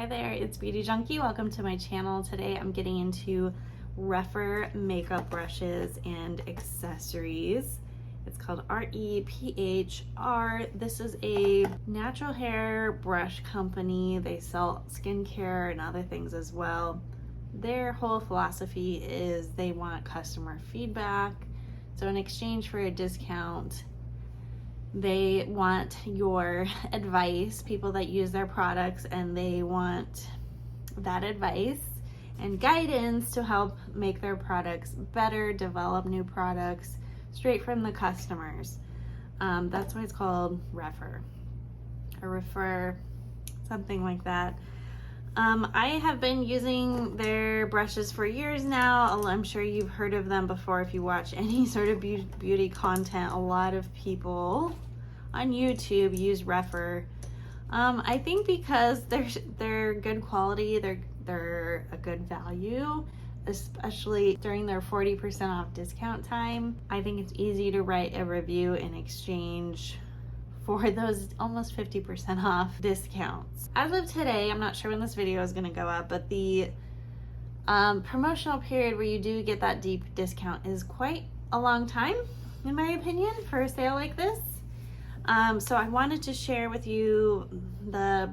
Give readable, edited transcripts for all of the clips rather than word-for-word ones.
there, it's Beauty Junkie. Welcome to my channel. Today I'm getting into Rephr makeup brushes and accessories. It's called Rephr. This is a natural hair brush company. They sell skincare and other things as well. Their whole philosophy is they want customer feedback. So in exchange for a discount, they want your advice, people that use their products, and they want that advice and guidance to help make their products better, develop new products straight from the customers. That's why it's called Rephr or Rephr, something like that. I have been using their brushes for years now. I'm sure you've heard of them before if you watch any sort of beauty content. A lot of people on YouTube use Rephr. I think because they're good quality, they're a good value, especially during their 40% off discount time. I think it's easy to write a review in exchange for those almost 50% off discounts. As of today, I'm not sure when this video is going to go up, but the promotional period where you do get that deep discount is quite a long time, in my opinion, for a sale like this. So I wanted to share with you the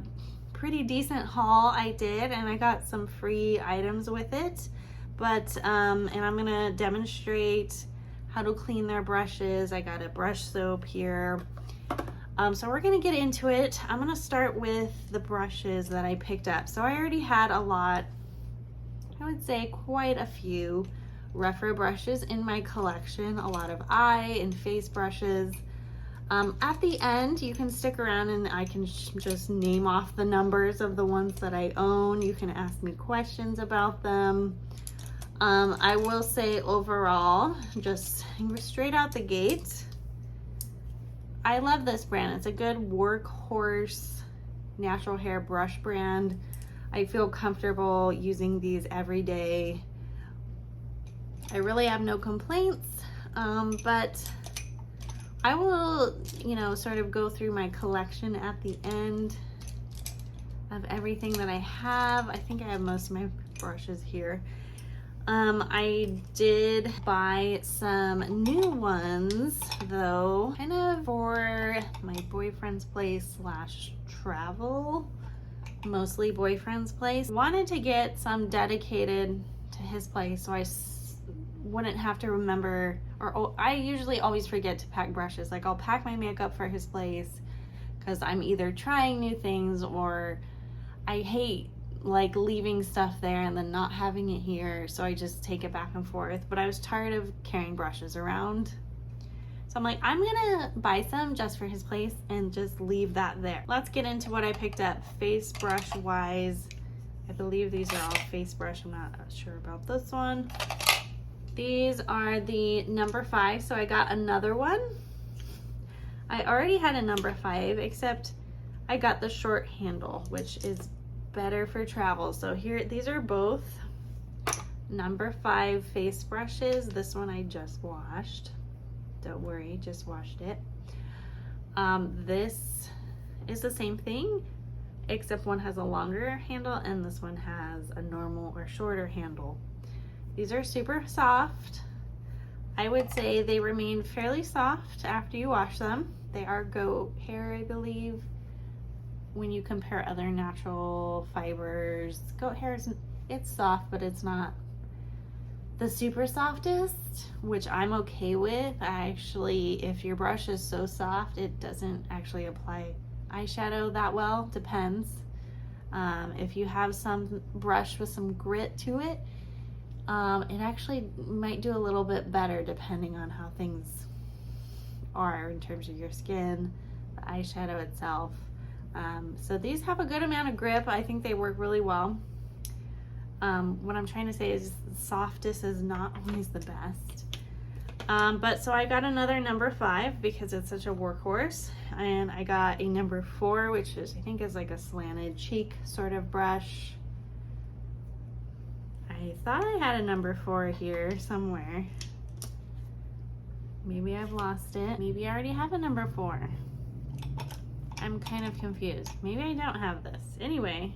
pretty decent haul I did, and I got some free items with it. But and I'm gonna demonstrate how to clean their brushes. I got a brush soap here. So we're gonna get into it. I'm gonna start with the brushes that I picked up. So I already had a lot, I would say quite a few Rephr brushes in my collection, a lot of eye and face brushes. At the end, you can stick around and I can just name off the numbers of the ones that I own. You can ask me questions about them. I will say overall, just straight out the gate, I love this brand. It's a good workhorse natural hair brush brand. I feel comfortable using these every day. I really have no complaints, but I will, sort of go through my collection at the end of everything that I have. I think I have most of my brushes here. I did buy some new ones though, kind of for my boyfriend's place / travel, mostly boyfriend's place. Wanted to get some dedicated to his place so I wouldn't have to remember, or I usually always forget to pack brushes. Like I'll pack my makeup for his place because I'm either trying new things or I hate like leaving stuff there and then not having it here, so I just take it back and forth. But I was tired of carrying brushes around, so I'm like, I'm gonna buy some just for his place and just leave that there. Let's get into what I picked up face brush wise. I believe these are all face brush. I'm not sure about this one. These are the number 5, so I got another one. I already had a number 5, except I got the short handle, which is better for travel. So here, these are both number 5 face brushes. This one I just washed. Don't worry, just washed it. This is the same thing, except one has a longer handle and this one has a normal or shorter handle. These are super soft. I would say they remain fairly soft after you wash them. They are goat hair, I believe. When you compare other natural fibers, goat hair it's soft, but it's not the super softest, which I'm okay with. If your brush is so soft, it doesn't actually apply eyeshadow that well. Depends. If you have some brush with some grit to it, it actually might do a little bit better depending on how things are in terms of your skin, the eyeshadow itself. So these have a good amount of grip. I think they work really well. What I'm trying to say is softest is not always the best. But so I got another number 5 because it's such a workhorse, and I got a number 4, which I think is like a slanted cheek sort of brush. I thought I had a number 4 here somewhere. Maybe I've lost it. Maybe I already have a number 4. I'm kind of confused. Maybe I don't have this. Anyway,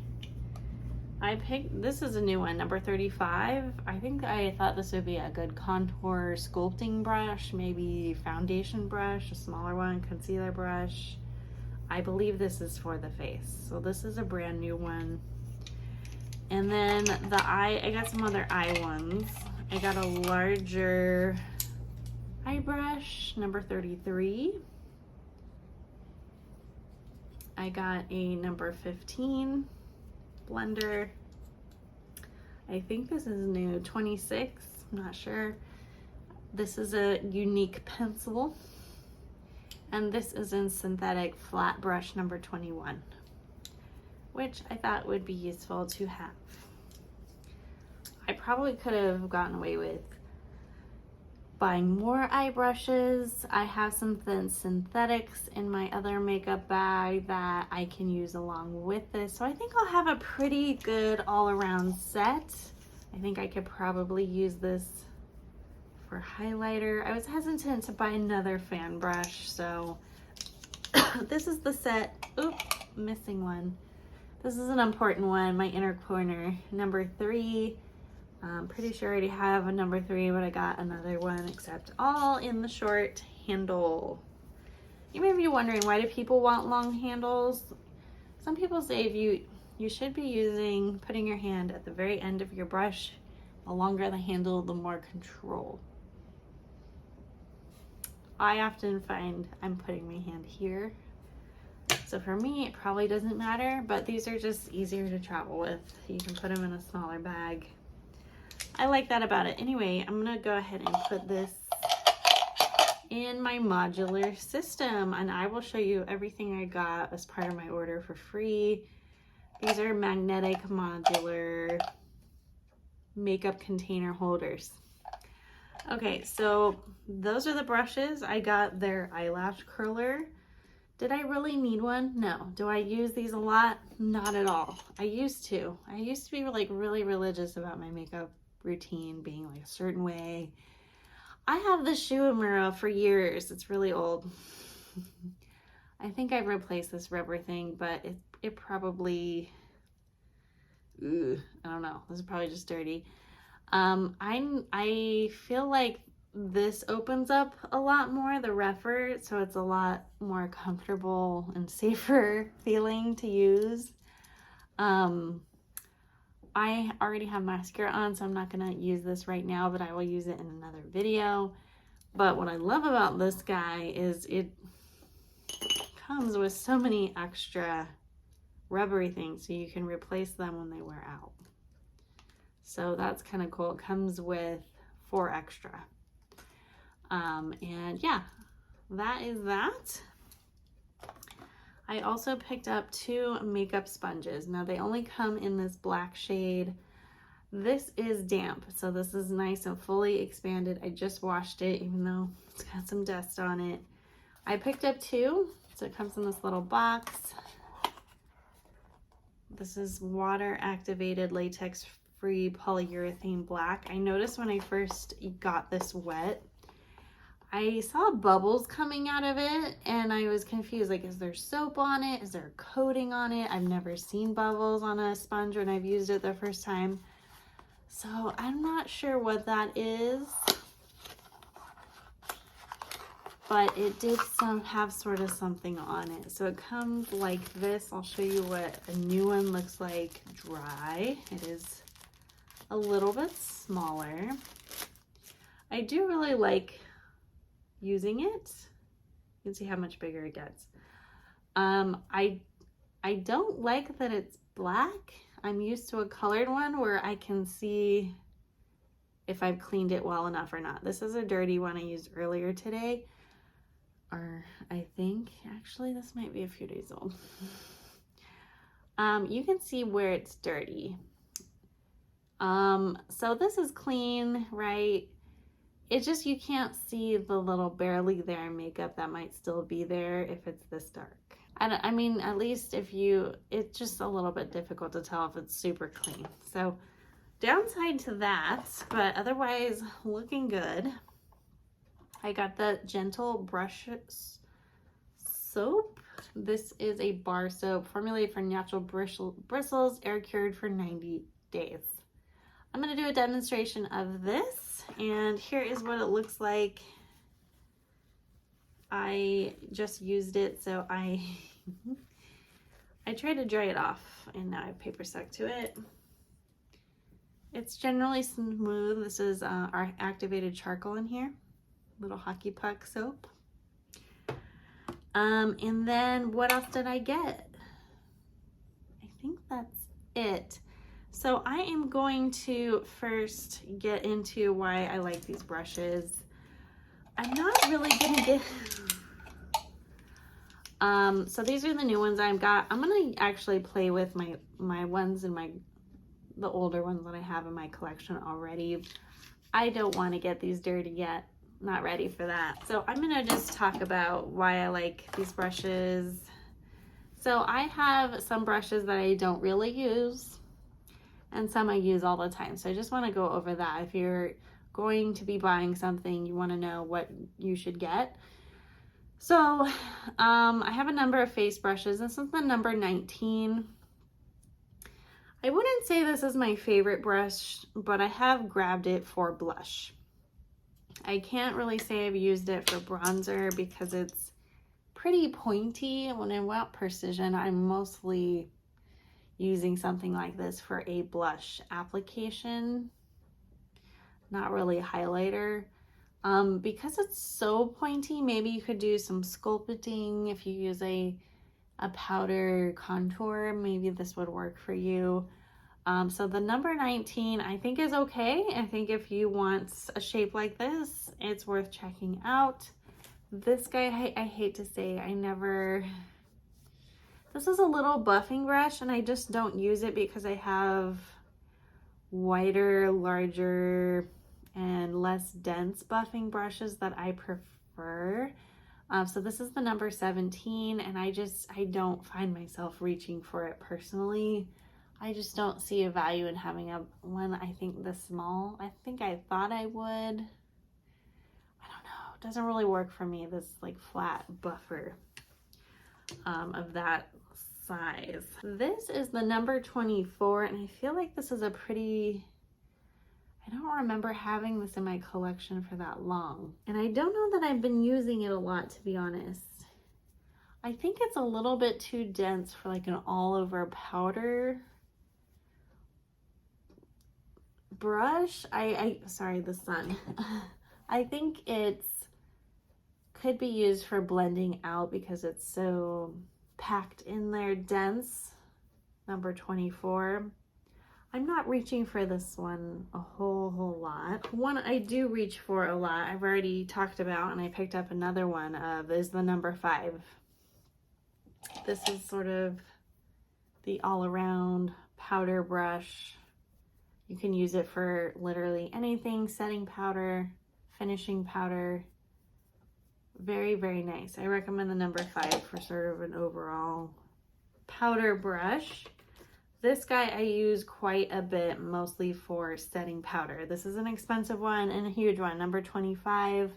I picked, this is a new one, number 35. I think I thought this would be a good contour sculpting brush, maybe foundation brush, a smaller one, concealer brush. I believe this is for the face. So this is a brand new one. And then the eye, I got some other eye ones. I got a larger eye brush, number 33. I got a number 15 blender. I think this is new, 26, I'm not sure. This is a unique pencil. And this is in synthetic flat brush number 21, which I thought would be useful to have. I probably could have gotten away with buying more eye brushes. I have some synthetics in my other makeup bag that I can use along with this. So I think I'll have a pretty good all-around set. I think I could probably use this for highlighter. I was hesitant to buy another fan brush, so this is the set. Oop, missing one. This is an important one, my inner corner, number 3. I'm pretty sure I already have a number 3, but I got another one, except all in the short handle. You may be wondering, why do people want long handles? Some people say if you should be putting your hand at the very end of your brush. The longer the handle, the more control. I often find I'm putting my hand here. So for me, it probably doesn't matter, but these are just easier to travel with. You can put them in a smaller bag. I like that about it. Anyway, I'm gonna go ahead and put this in my modular system, and I will show you everything I got as part of my order for free. These are magnetic modular makeup container holders. Okay, so those are the brushes. I got their eyelash curler. Did I really need one? No. Do I use these a lot? Not at all. I used to be like really religious about my makeup routine being like a certain way. I have the Shuimura for years. It's really old. I think I've replaced this Rephr thing, but it probably, I don't know. This is probably just dirty. I feel like this opens up a lot more, the Rephr, so it's a lot more comfortable and safer feeling to use. I already have mascara on, so I'm not gonna use this right now, but I will use it in another video. But what I love about this guy is it comes with so many extra rubbery things, so you can replace them when they wear out. So that's kind of cool. It comes with 4 extra. And yeah, that is that. I also picked up 2 makeup sponges. Now they only come in this black shade. This is damp, so this is nice and fully expanded. I just washed it, even though it's got some dust on it. I picked up 2, so it comes in this little box. This is water activated latex free polyurethane black. I noticed when I first got this wet, I saw bubbles coming out of it and I was confused, like, is there soap on it? Is there a coating on it? I've never seen bubbles on a sponge when I've used it the first time. So I'm not sure what that is, but it did have sort of something on it. So it comes like this. I'll show you what a new one looks like dry. It is a little bit smaller. I do really like using it. You can see how much bigger it gets. I don't like that it's black. I'm used to a colored one where I can see if I've cleaned it well enough or not. This is a dirty one I used earlier today, or I think actually this might be a few days old. You can see where it's dirty. So this is clean, right? It's just you can't see the little barely there makeup that might still be there if it's this dark. I mean, at least it's just a little bit difficult to tell if it's super clean. So downside to that, but otherwise looking good. I got the gentle brush soap. This is a bar soap formulated for natural bristles, air cured for 90 days. I'm going to do a demonstration of this, and here is what it looks like. I just used it, so I tried to dry it off, and now I have paper stuck to it. It's generally smooth. This is our activated charcoal in here, little hockey puck soap. And then what else did I get? I think that's it. So I am going to first get into why I like these brushes. I'm not really gonna get, so these are the new ones I've got. I'm gonna actually play with my ones and the older ones that I have in my collection already. I don't want to get these dirty yet. Not ready for that. So I'm gonna just talk about why I like these brushes. So I have some brushes that I don't really use, and some I use all the time. So I just want to go over that. If you're going to be buying something, you want to know what you should get. So I have a number of face brushes. This is the number 19. I wouldn't say this is my favorite brush, but I have grabbed it for blush. I can't really say I've used it for bronzer because it's pretty pointy. When I want precision, I'm mostly using something like this for a blush application, not really a highlighter. Because it's so pointy, maybe you could do some sculpting. If you use a powder contour, maybe this would work for you. So the number 19 I think is okay. I think if you want a shape like this, it's worth checking out. This guy, I hate to say, this is a little buffing brush, and I just don't use it because I have wider, larger, and less dense buffing brushes that I prefer. So this is the number 17, and I don't find myself reaching for it personally. I just don't see a value in having one I think this small. I think I thought I would. I don't know. It doesn't really work for me, this like flat buffer of that size. This is the number 24, and I feel like this is I don't remember having this in my collection for that long. And I don't know that I've been using it a lot, to be honest. I think it's a little bit too dense for like an all-over powder brush. Sorry, the sun. I think could be used for blending out because it's so packed in there, dense. Number 24. I'm not reaching for this one a whole lot. One I do reach for a lot, I've already talked about, and I picked up another one of, is the number 5. This is sort of the all-around powder brush. You can use it for literally anything, setting powder, finishing powder. Very, very nice. I recommend the number 5 for sort of an overall powder brush. This guy I use quite a bit, mostly for setting powder. This is an expensive one and a huge one, number 25.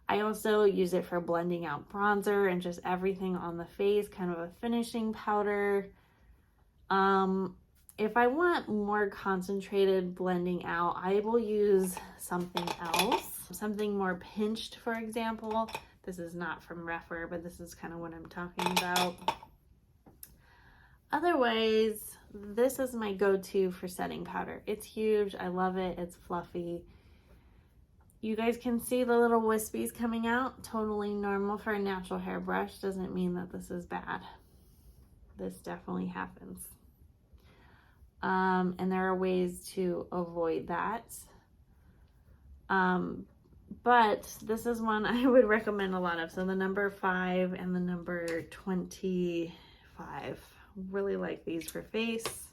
I also use it for blending out bronzer and just everything on the face, kind of a finishing powder. If I want more concentrated blending out, I will use something else, something more pinched, for example. This is not from Rephr, but this is kind of what I'm talking about. Otherwise, this is my go-to for setting powder. It's huge. I love it. It's fluffy. You guys can see the little wispies coming out. Totally normal for a natural hair brush. Doesn't mean that this is bad. This definitely happens. And there are ways to avoid that. But this is one I would recommend a lot of. So the number 5 and the number 25. Really like these for face.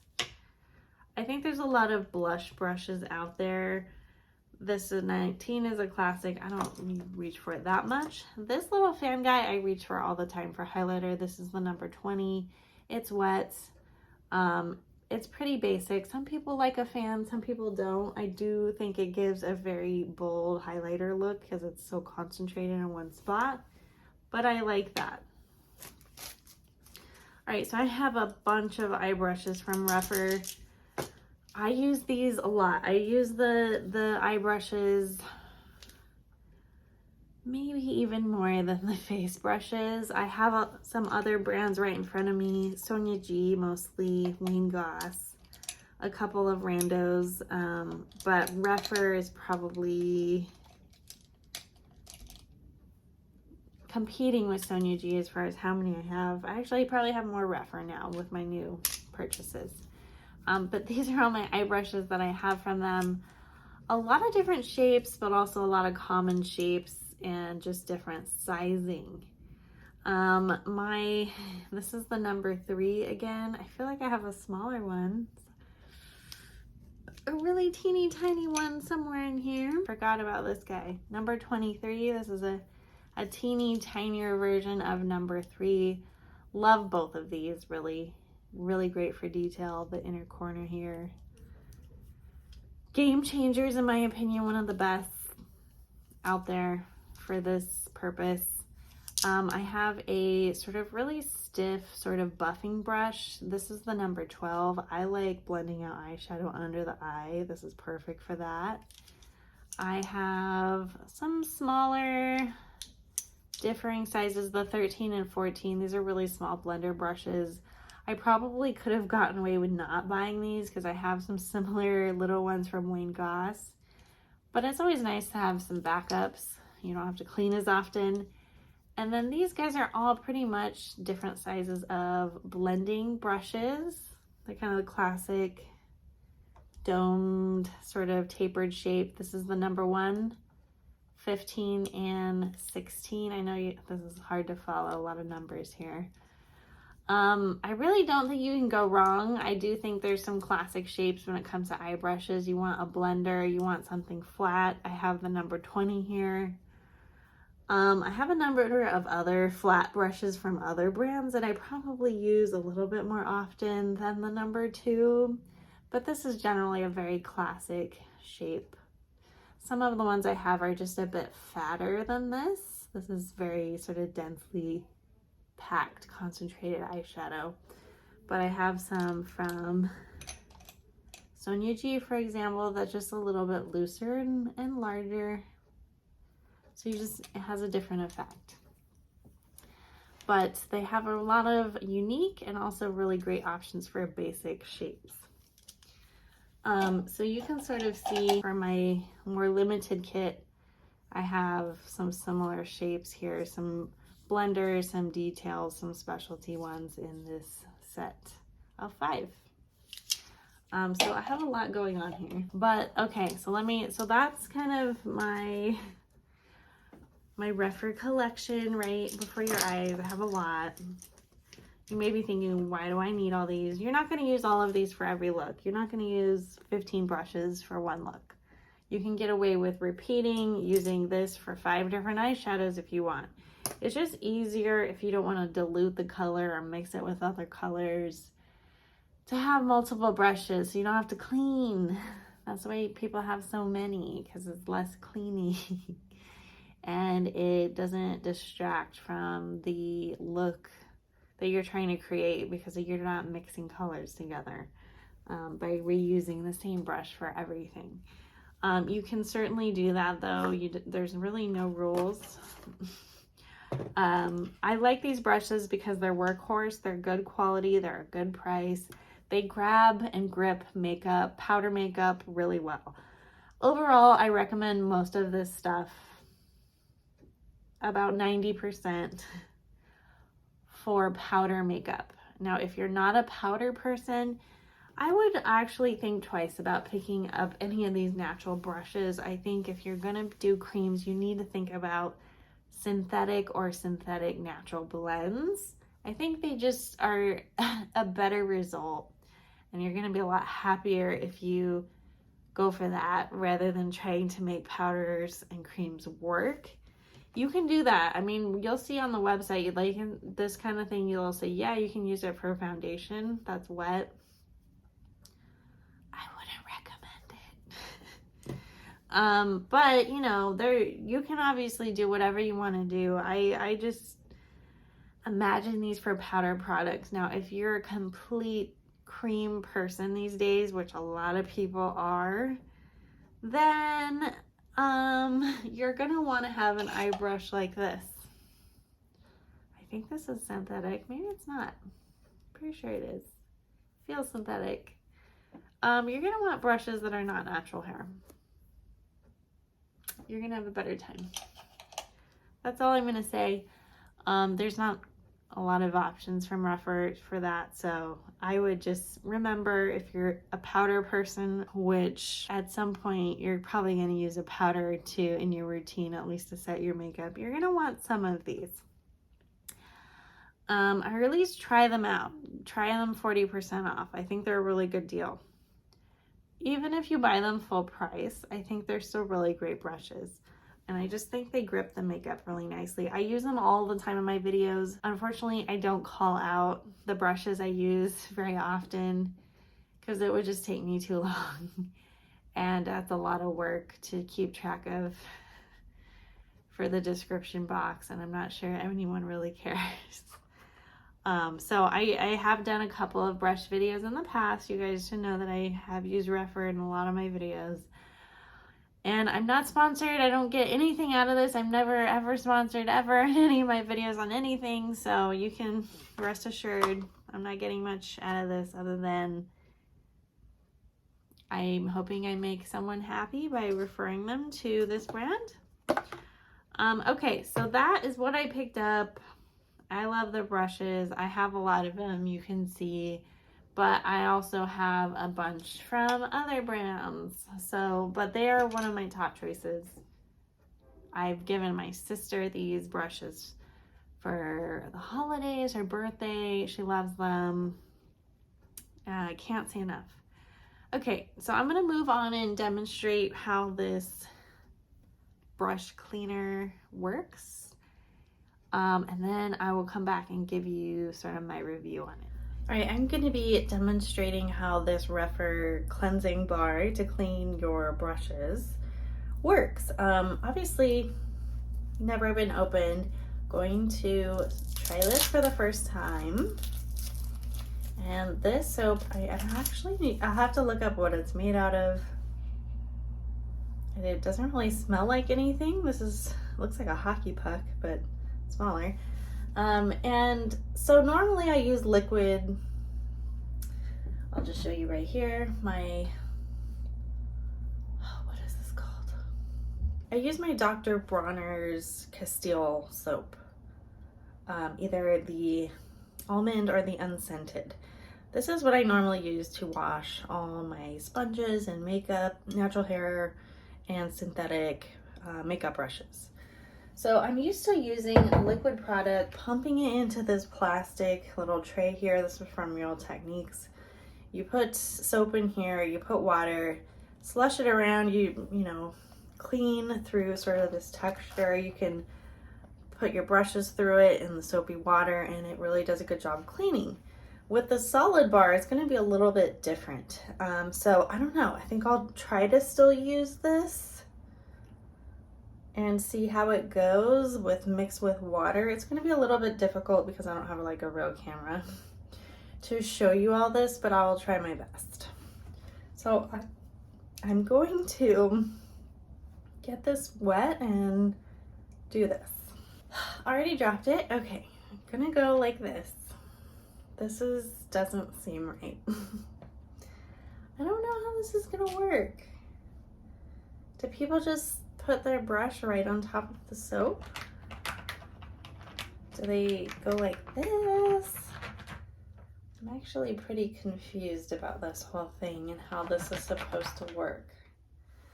I think there's a lot of blush brushes out there. This is 19 is a classic. I don't reach for it that much. This little fan guy I reach for all the time for highlighter. This is the number 20. It's wet. It's pretty basic. Some people like a fan, some people don't. I do think it gives a very bold highlighter look because it's so concentrated in one spot, but I like that. All right, so I have a bunch of eye brushes from Rephr. I use these a lot. I use the eye brushes maybe even more than the face brushes. I have some other brands right in front of me. Sonia G, mostly Wayne Goss, a couple of randos, but Rephr is probably competing with Sonia G as far as how many I have. I actually probably have more Rephr now with my new purchases. But these are all my eye brushes that I have from them. A lot of different shapes, but also a lot of common shapes and just different sizing. This is the number 3 again. I feel like I have a smaller one. A really teeny tiny one somewhere in here. Forgot about this guy. Number 23. This is a teeny tinier version of number 3. Love both of these. Really, really great for detail. The inner corner here. Game changers, in my opinion, one of the best out there for this purpose. I have a sort of really stiff sort of buffing brush. This is the number 12. I like blending out eyeshadow under the eye. This is perfect for that. I have some smaller differing sizes, the 13 and 14. These are really small blender brushes. I probably could have gotten away with not buying these because I have some similar little ones from Wayne Goss, but it's always nice to have some backups. You don't have to clean as often. And then these guys are all pretty much different sizes of blending brushes. They're kind of the classic domed sort of tapered shape. This is the number 1, 15, and 16. I know this is hard to follow, a lot of numbers here. I really don't think you can go wrong. I do think there's some classic shapes when it comes to eye brushes. You want a blender, you want something flat. I have the number 20 here. I have a number of other flat brushes from other brands that I probably use a little bit more often than the number 2, but this is generally a very classic shape. Some of the ones I have are just a bit fatter than this. This is very sort of densely packed, concentrated eyeshadow. But I have some from Sonia G, for example, that's just a little bit looser and larger. So it has a different effect. But they have a lot of unique and also really great options for basic shapes. So you can sort of see for my more limited kit, I have some similar shapes here, some blenders, some details, some specialty ones in this set of 5. So I have a lot going on here, but okay, so that's kind of my Rephr collection right before your eyes. I have a lot. You may be thinking, why do I need all these? You're not going to use all of these for every look. You're not going to use 15 brushes for one look. You can get away with repeating, using this for 5 different eyeshadows if you want. It's just easier if you don't want to dilute the color or mix it with other colors to have multiple brushes so you don't have to clean. That's why people have so many, because it's less cleaning. And it doesn't distract from the look that you're trying to create because you're not mixing colors together by reusing the same brush for everything. You can certainly do that though. There's really no rules. I like these brushes because they're workhorse, they're good quality, they're a good price. They grab and grip makeup, powder makeup really well. Overall, I recommend most of this stuff, about 90%, for powder makeup. Now, if you're not a powder person, I would actually think twice about picking up any of these natural brushes. I think if you're gonna do creams, you need to think about synthetic or synthetic natural blends. I think they just are a better result, and you're gonna be a lot happier if you go for that rather than trying to make powders and creams work. You can do that. I mean, you'll see on the website, like in this kind of thing, you'll say, yeah, you can use it for foundation that's wet. I wouldn't recommend it. But you know, you can obviously do whatever you want to do. imagine these for powder products. Now, if you're a complete cream person these days, which a lot of people are, then you're gonna want to have an eye brush like this. I think this is synthetic. Maybe it's not. Pretty sure it is. Feels synthetic. You're gonna want brushes that are not natural hair. You're gonna have a better time. That's all I'm gonna say. There's not a lot of options from Rephr for that, so I would just remember, if you're a powder person, which at some point you're probably going to use a powder or two in your routine, at least to set your makeup, you're going to want some of these. Or at least try them out. Try them 40% off. I think they're a really good deal. Even if you buy them full price, I think they're still really great brushes. And I just think they grip the makeup really nicely. I use them all the time in my videos. Unfortunately, I don't call out the brushes I use very often because it would just take me too long. And that's a lot of work to keep track of for the description box, and I'm not sure anyone really cares. So I have done a couple of brush videos in the past. You guys should know that I have used Rephr in a lot of my videos. And I'm not sponsored. I don't get anything out of this. I'm never ever sponsored ever in any of my videos on anything. So you can rest assured I'm not getting much out of this other than I'm hoping I make someone happy by referring them to this brand. Okay, so that is what I picked up. I love the brushes. I have a lot of them, you can see. But I also have a bunch from other brands. But they are one of my top choices. I've given my sister these brushes for the holidays, her birthday. She loves them. I can't say enough. Okay, so I'm gonna move on and demonstrate how this brush cleaner works. And then I will come back and give you sort of my review on it. All right, I'm going to be demonstrating how this Rephr cleansing bar to clean your brushes works. Obviously, never been opened. Going to try this for the first time. And this soap, I'll have to look up what it's made out of. And it doesn't really smell like anything. Looks like a hockey puck, but smaller. And so normally I use liquid. I'll just show you right here. What is this called? I use my Dr. Bronner's Castile soap. Either the almond or the unscented. This is what I normally use to wash all my sponges and makeup, natural hair, and synthetic makeup brushes. So I'm used to using a liquid product, pumping it into this plastic little tray here. This is from Real Techniques. You put soap in here, you put water, slush it around, you clean through sort of this texture. You can put your brushes through it in the soapy water, and it really does a good job cleaning. With the solid bar, it's going to be a little bit different. So I don't know. I think I'll try to still use this and see how it goes mixed with water. It's going to be a little bit difficult because I don't have like a real camera to show you all this, but I will try my best. So I'm going to get this wet and do this. Already dropped it. Okay, I'm gonna go like this. Doesn't seem right. I don't know how this is gonna work. Do people just put their brush right on top of the soap? Do they go like this? I'm actually pretty confused about this whole thing and how this is supposed to work.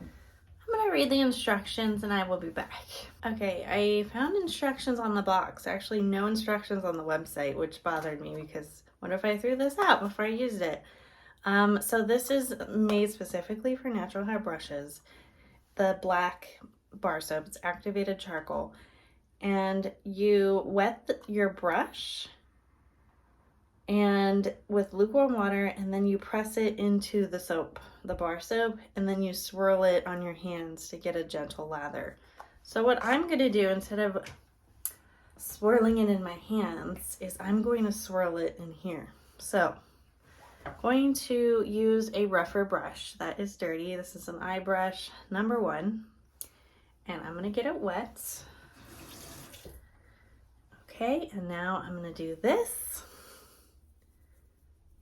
I'm gonna read the instructions and I will be back. Okay, I found instructions on the box. Actually, no instructions on the website, which bothered me because what if I threw this out before I used it? So this is made specifically for natural hair brushes. The black bar soap, it's activated charcoal. And you wet your brush and with lukewarm water, and then you press it into the soap, the bar soap, and then you swirl it on your hands to get a gentle lather. So what I'm gonna do, instead of swirling it in my hands is I'm going to swirl it in here. So I'm going to use a Rephr brush that is dirty. This is an eye brush number 1, and I'm going to get it wet. Okay, and now I'm going to do this.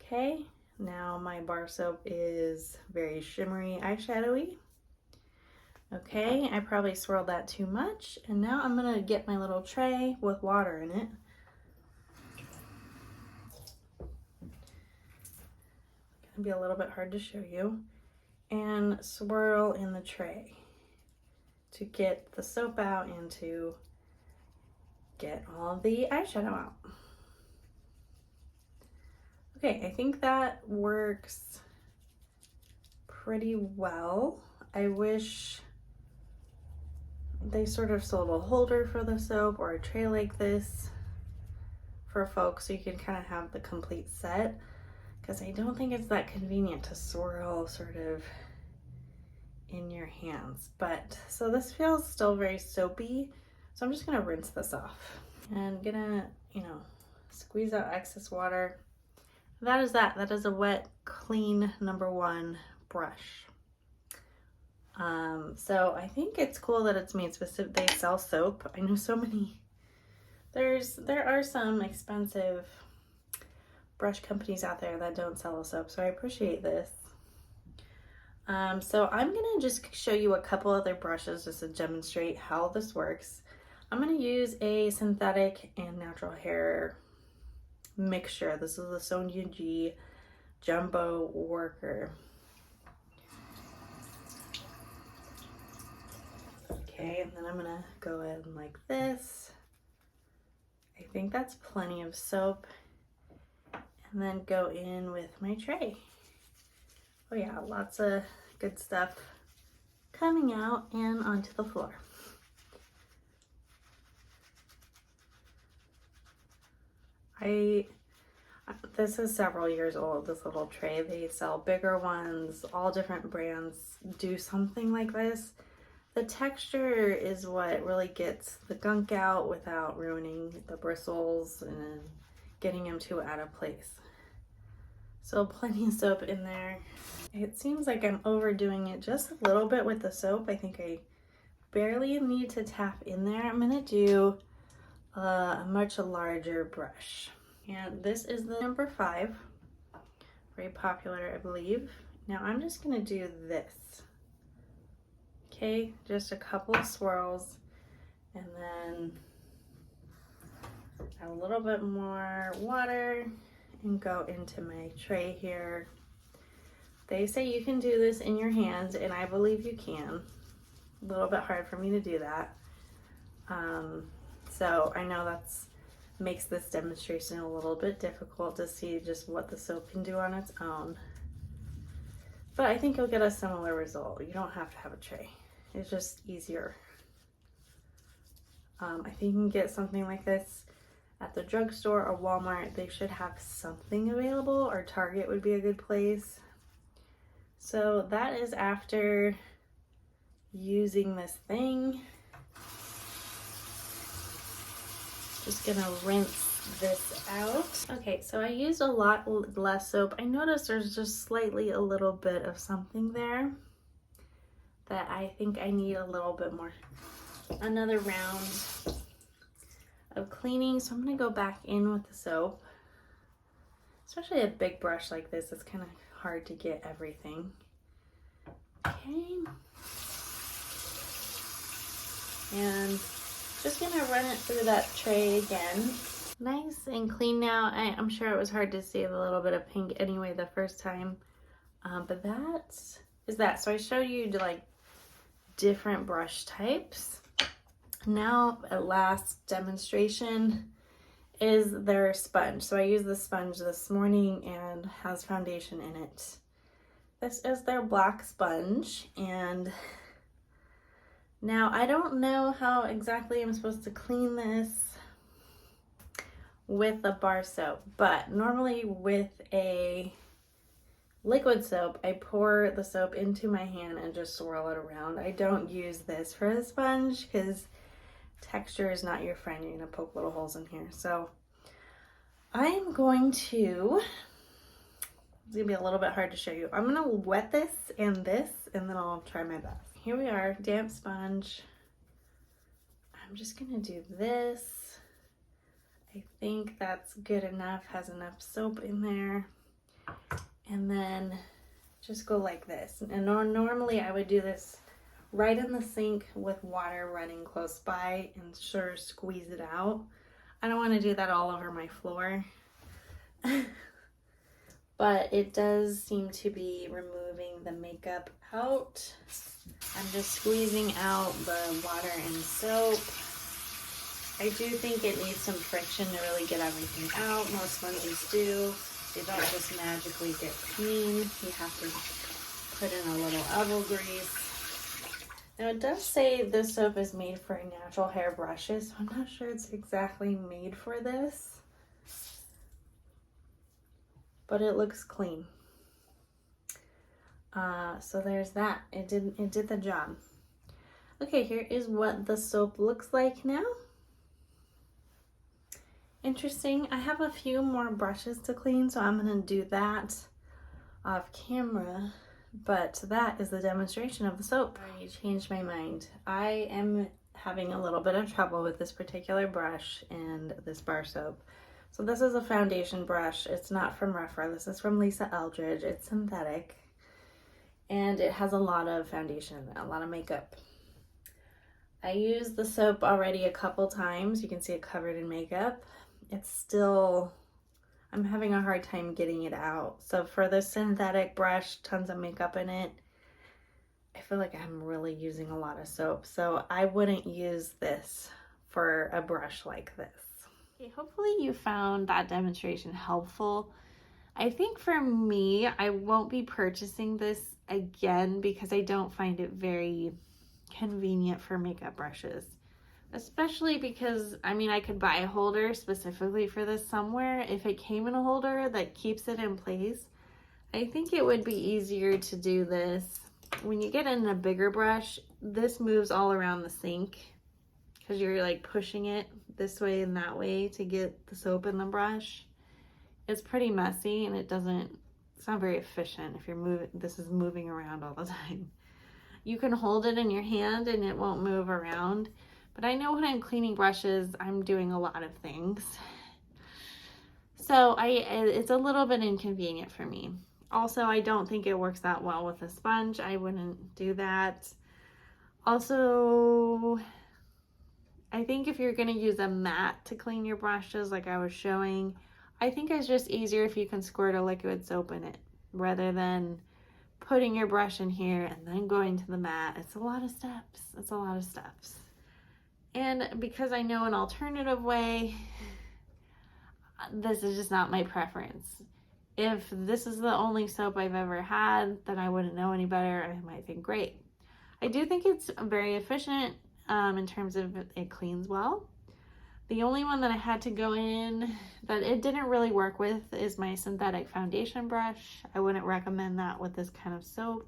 Okay, now my bar soap is very shimmery eyeshadowy. Okay, I probably swirled that too much, and now I'm gonna get my little tray with water in it. Gonna be a little bit hard to show you. And swirl in the tray to get the soap out and to get all the eyeshadow out. Okay, I think that works pretty well. I wish they sort of sold a holder for the soap or a tray like this for folks so you can kind of have the complete set, because I don't think it's that convenient to swirl sort of in your hands. But so this feels still very soapy, so I'm just gonna rinse this off and gonna, squeeze out excess water. That is a wet, clean number 1 brush. So I think it's cool that it's made specific. They sell soap. I know so many. There are some expensive brush companies out there that don't sell a soap, so I appreciate this. So I'm gonna just show you a couple other brushes just to demonstrate how this works. I'm gonna use a synthetic and natural hair mixture. This is the Sonia G Jumbo Worker. Okay, and then I'm gonna go in like this. I think that's plenty of soap. And then go in with my tray. Oh yeah, lots of good stuff coming out and onto the floor. This is several years old, this little tray. They sell bigger ones. All different brands do something like this. The texture is what really gets the gunk out without ruining the bristles and getting them too out of place. So plenty of soap in there. It seems like I'm overdoing it just a little bit with the soap. I think I barely need to tap in there. I'm gonna do a much larger brush. And this is the number 5, very popular, I believe. Now I'm just gonna do this. Okay, just a couple of swirls, and then add a little bit more water and go into my tray here. They say you can do this in your hands, and I believe you can. A little bit hard for me to do that. So I know that's makes this demonstration a little bit difficult to see just what the soap can do on its own. But I think you'll get a similar result. You don't have to have a tray. It's just easier. I think you can get something like this at the drugstore or Walmart. They should have something available, or Target would be a good place. So that is after using this thing. Just gonna rinse this out. Okay, so I used a lot less soap. I noticed there's just slightly a little bit of something there that I think I need a little bit more. Another round of cleaning. So I'm gonna go back in with the soap. Especially a big brush like this, it's kind of hard to get everything. Okay. And just gonna run it through that tray again. Nice and clean now. I'm sure it was hard to see a little bit of pink anyway the first time. But that is that. So I showed you like different brush types. Now, a last demonstration is their sponge. So I used the sponge this morning and has foundation in it. This is their black sponge, and now I don't know how exactly I'm supposed to clean this with a bar soap, but normally with a liquid soap, I pour the soap into my hand and just swirl it around. I don't use this for a sponge because texture is not your friend. You're gonna poke little holes in here. So I'm going to, it's gonna be a little bit hard to show you. I'm gonna wet this, and then I'll try my best. Here we are, damp sponge. I'm just gonna do this. I think that's good enough, has enough soap in there. And then just go like this. And normally I would do this right in the sink with water running close by and sure squeeze it out. I don't want to do that all over my floor. But it does seem to be removing the makeup out. I'm just squeezing out the water and soap. I do think it needs some friction to really get everything out. Most sponges do. They don't just magically get clean. You have to put in a little elbow grease. Now it does say this soap is made for natural hair brushes, so I'm not sure it's exactly made for this. But it looks clean. So there's that. It did the job. Okay, here is what the soap looks like now. Interesting. I have a few more brushes to clean, so I'm gonna do that off camera, but that is the demonstration of the soap. I changed my mind. I am having a little bit of trouble with this particular brush and this bar soap. So this is a foundation brush. It's not from Rephr. This is from Lisa Eldridge. It's synthetic, and it has a lot of foundation in it, a lot of makeup. I used the soap already a couple times. You can see it covered in makeup. It's still, I'm having a hard time getting it out. So for the synthetic brush, tons of makeup in it, I feel like I'm really using a lot of soap. So I wouldn't use this for a brush like this. Okay, hopefully you found that demonstration helpful. I think for me, I won't be purchasing this again because I don't find it very convenient for makeup brushes. Especially because, I mean, I could buy a holder specifically for this somewhere. If it came in a holder that keeps it in place, I think it would be easier to do this. When you get in a bigger brush, this moves all around the sink because you're like pushing it this way and that way to get the soap in the brush. It's pretty messy and it's not very efficient if this is moving around all the time. You can hold it in your hand and it won't move around. But I know when I'm cleaning brushes, I'm doing a lot of things. So it's a little bit inconvenient for me. Also, I don't think it works that well with a sponge. I wouldn't do that. Also, I think if you're gonna use a mat to clean your brushes like I was showing, I think it's just easier if you can squirt a liquid soap in it rather than putting your brush in here and then going to the mat. It's a lot of steps. It's a lot of steps. And because I know an alternative way, this is just not my preference. If this is the only soap I've ever had, then I wouldn't know any better. I might think, great. I do think it's very efficient in terms of it cleans well. The only one that I had to go in that it didn't really work with is my synthetic foundation brush. I wouldn't recommend that with this kind of soap.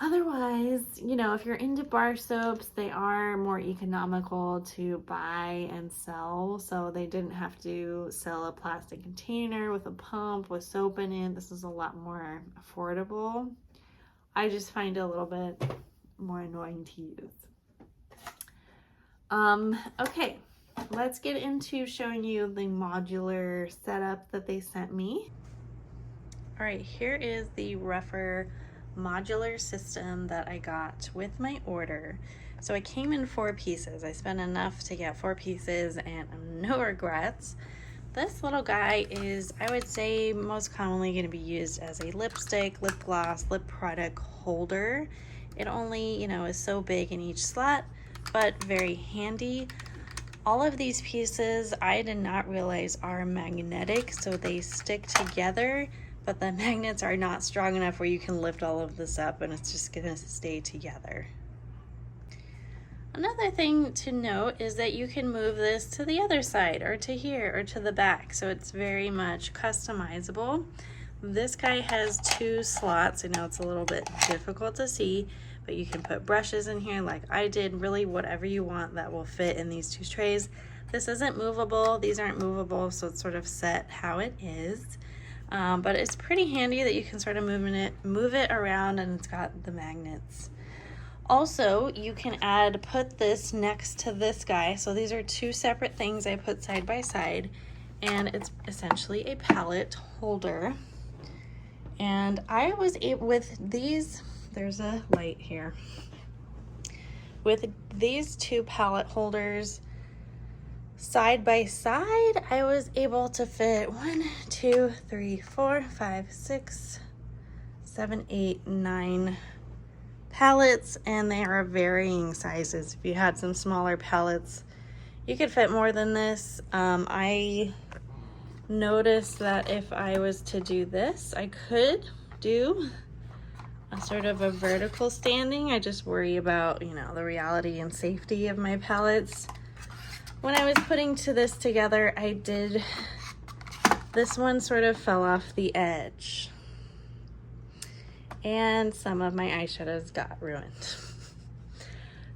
Otherwise, you know, if you're into bar soaps, they are more economical to buy and sell. So they didn't have to sell a plastic container with a pump with soap in it. This is a lot more affordable. I just find it a little bit more annoying to use. Okay, let's get into showing you the modular setup that they sent me. All right, here is the Rephr modular system that I got with my order. So it came in 4 pieces. I spent enough to get 4 pieces and no regrets. This little guy is, I would say, most commonly going to be used as a lipstick, lip gloss, lip product holder. It only, you know, is so big in each slot, but very handy. All of these pieces I did not realize are magnetic, so they stick together, but the magnets are not strong enough where you can lift all of this up and it's just gonna stay together. Another thing to note is that you can move this to the other side or to here or to the back, so it's very much customizable. This guy has 2 slots. I know it's a little bit difficult to see, but you can put brushes in here like I did, really whatever you want that will fit in these two trays. This isn't movable, these aren't movable, so it's sort of set how it is. But it's pretty handy that you can sort of move it around, and it's got the magnets. Also, you can put this next to this guy. So these are two separate things I put side by side, and it's essentially a palette holder. And I was able, with these, there's a light here. With these two palette holders side by side, I was able to fit 1, 2, 3, 4, 5, 6, 7, 8, 9 palettes, and they are varying sizes. If you had some smaller palettes, you could fit more than this. I noticed that if I was to do this, I could do a sort of a vertical standing. I just worry about, you know, the reality and safety of my palettes. When I was putting this together, this one sort of fell off the edge, and some of my eyeshadows got ruined.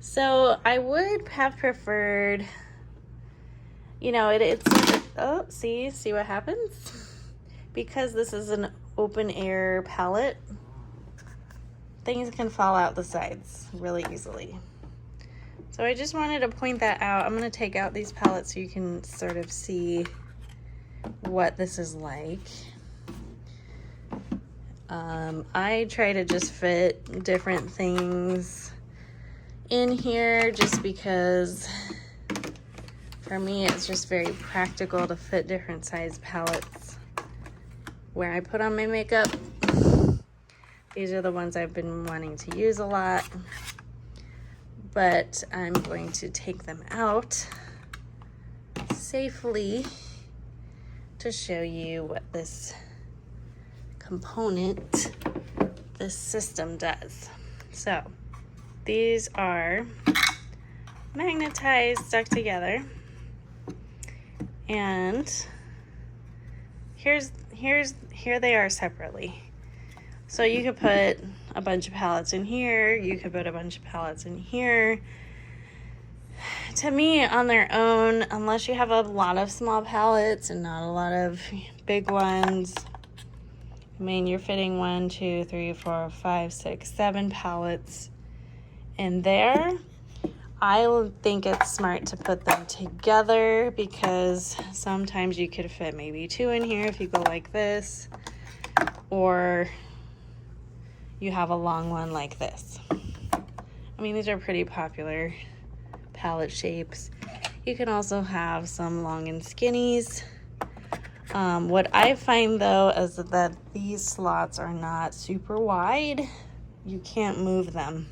So I would have preferred, you know, oh, see what happens? Because this is an open air palette, things can fall out the sides really easily. So I just wanted to point that out. I'm going to take out these palettes so you can sort of see what this is like. I try to just fit different things in here just because for me it's just very practical to fit different size palettes where I put on my makeup. These are the ones I've been wanting to use a lot, but I'm going to take them out safely to show you what this component, this system does. So these are magnetized, stuck together, and here they are separately. So you could put a bunch of palettes in here, you could put a bunch of palettes in here. To me, on their own, unless you have a lot of small palettes and not a lot of big ones, I mean, you're fitting 1, 2, 3, 4, 5, 6, 7 palettes in there. I think it's smart to put them together because sometimes you could fit maybe 2 in here if you go like this, or you have a long one like this. I mean, these are pretty popular palette shapes. You can also have some long and skinnies. What I find though is that these slots are not super wide. You can't move them.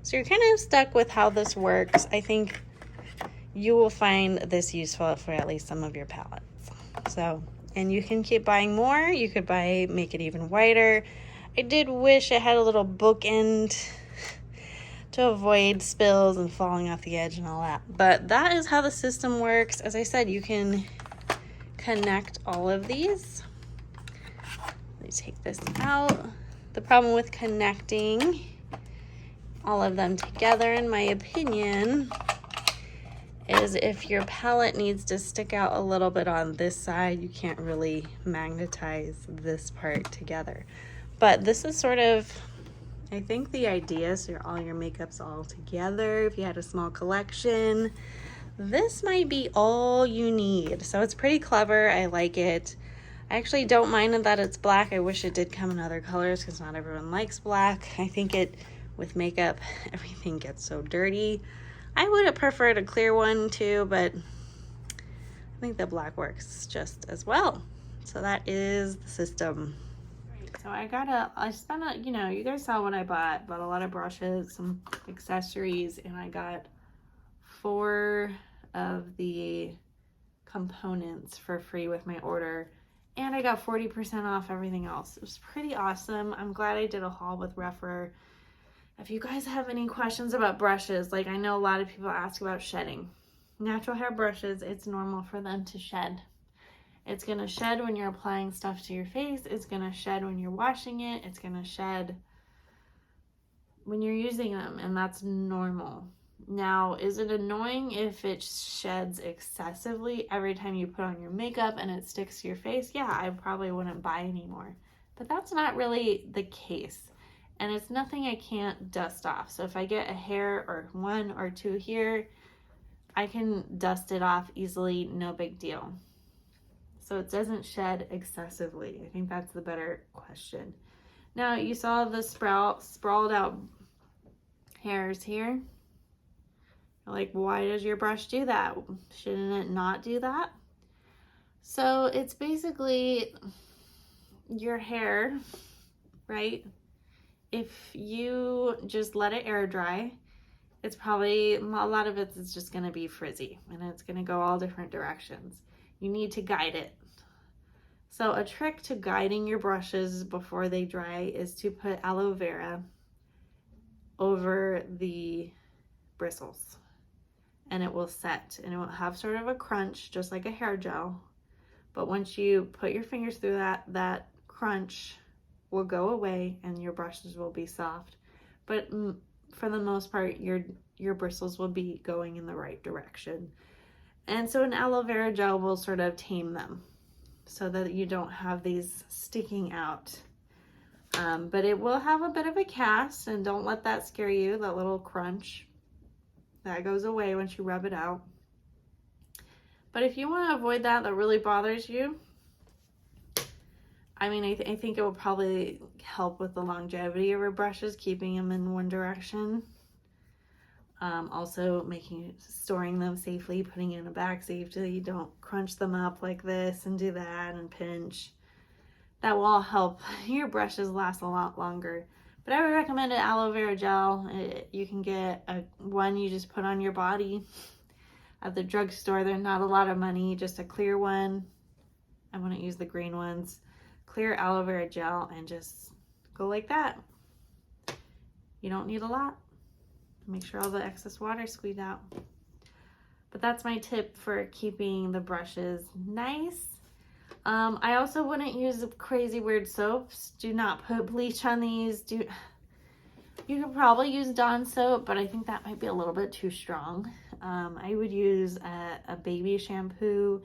So you're kind of stuck with how this works. I think you will find this useful for at least some of your palettes. So, and you can keep buying more. You could make it even wider. I did wish it had a little bookend to avoid spills and falling off the edge and all that. But that is how the system works. As I said, you can connect all of these. Let me take this out. The problem with connecting all of them together, in my opinion, is if your palette needs to stick out a little bit on this side, you can't really magnetize this part together. But this is sort of, I think, the idea, so all your makeup's all together. If you had a small collection, this might be all you need. So it's pretty clever. I like it. I actually don't mind that it's black. I wish it did come in other colors because not everyone likes black. I think with makeup, everything gets so dirty. I would have preferred a clear one too, but I think the black works just as well. So that is the system. So I spent you know, you guys saw what I bought a lot of brushes, some accessories, and I got 4 of the components for free with my order, and I got 40% off everything else. It was pretty awesome. I'm glad I did a haul with Rephr. If you guys have any questions about brushes, like I know a lot of people ask about shedding. Natural hair brushes, it's normal for them to shed. It's gonna shed when you're applying stuff to your face. It's gonna shed when you're washing it. It's gonna shed when you're using them, and that's normal. Now, is it annoying if it sheds excessively every time you put on your makeup and it sticks to your face? Yeah, I probably wouldn't buy anymore. But that's not really the case. And it's nothing I can't dust off. So if I get a hair or one or two here, I can dust it off easily, no big deal. So it doesn't shed excessively. I think that's the better question. Now, you saw the sprawled out hairs here. Like, why does your brush do that? Shouldn't it not do that? So it's basically your hair, right? If you just let it air dry, it's probably, a lot of it is just going to be frizzy and it's going to go all different directions. You need to guide it. So a trick to guiding your brushes before they dry is to put aloe vera over the bristles, and it will set, and it will have sort of a crunch just like a hair gel. But once you put your fingers through that crunch will go away and your brushes will be soft. But for the most part, your bristles will be going in the right direction. And so an aloe vera gel will sort of tame them so that you don't have these sticking out. But it will have a bit of a cast, and don't let that scare you, that little crunch. That goes away once you rub it out. But if you want to avoid that really bothers you, I mean, I think it will probably help with the longevity of your brushes, keeping them in one direction. Also storing them safely, putting in a bag safely. You don't crunch them up like this and do that and pinch. That will all help your brushes last a lot longer. But I would recommend an aloe vera gel. You can get one you just put on your body at the drugstore. They're not a lot of money, just a clear one. I wouldn't use the green ones. Clear aloe vera gel, and just go like that. You don't need a lot. Make sure all the excess water is squeezed out. But that's my tip for keeping the brushes nice. I also wouldn't use crazy weird soaps. Do not put bleach on these. You could probably use Dawn soap, but I think that might be a little bit too strong. I would use a baby shampoo.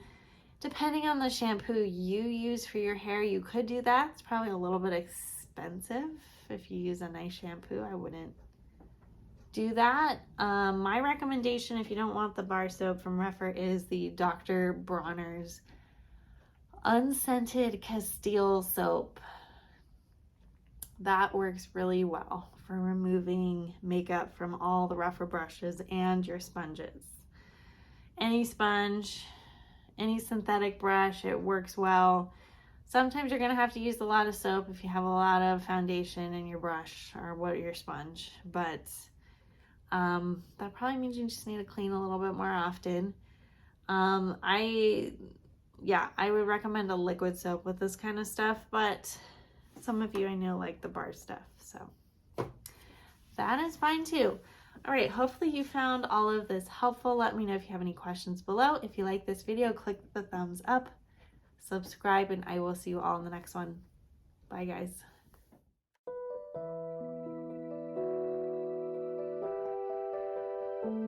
Depending on the shampoo you use for your hair, you could do that. It's probably a little bit expensive. If you use a nice shampoo, I wouldn't do that. My recommendation, if you don't want the bar soap from Rephr, is the Dr. Bronner's unscented Castile soap. That works really well for removing makeup from all the Rephr brushes and your sponges. Any sponge, any synthetic brush, it works well. Sometimes you're going to have to use a lot of soap if you have a lot of foundation in your brush or your sponge, but that probably means you just need to clean a little bit more often. I would recommend a liquid soap with this kind of stuff, but some of you I know like the bar stuff, so that is fine too. All right, hopefully you found all of this helpful. Let me know if you have any questions below. If you like this video, click the thumbs up, subscribe, and I will see you all in the next one. Bye, guys.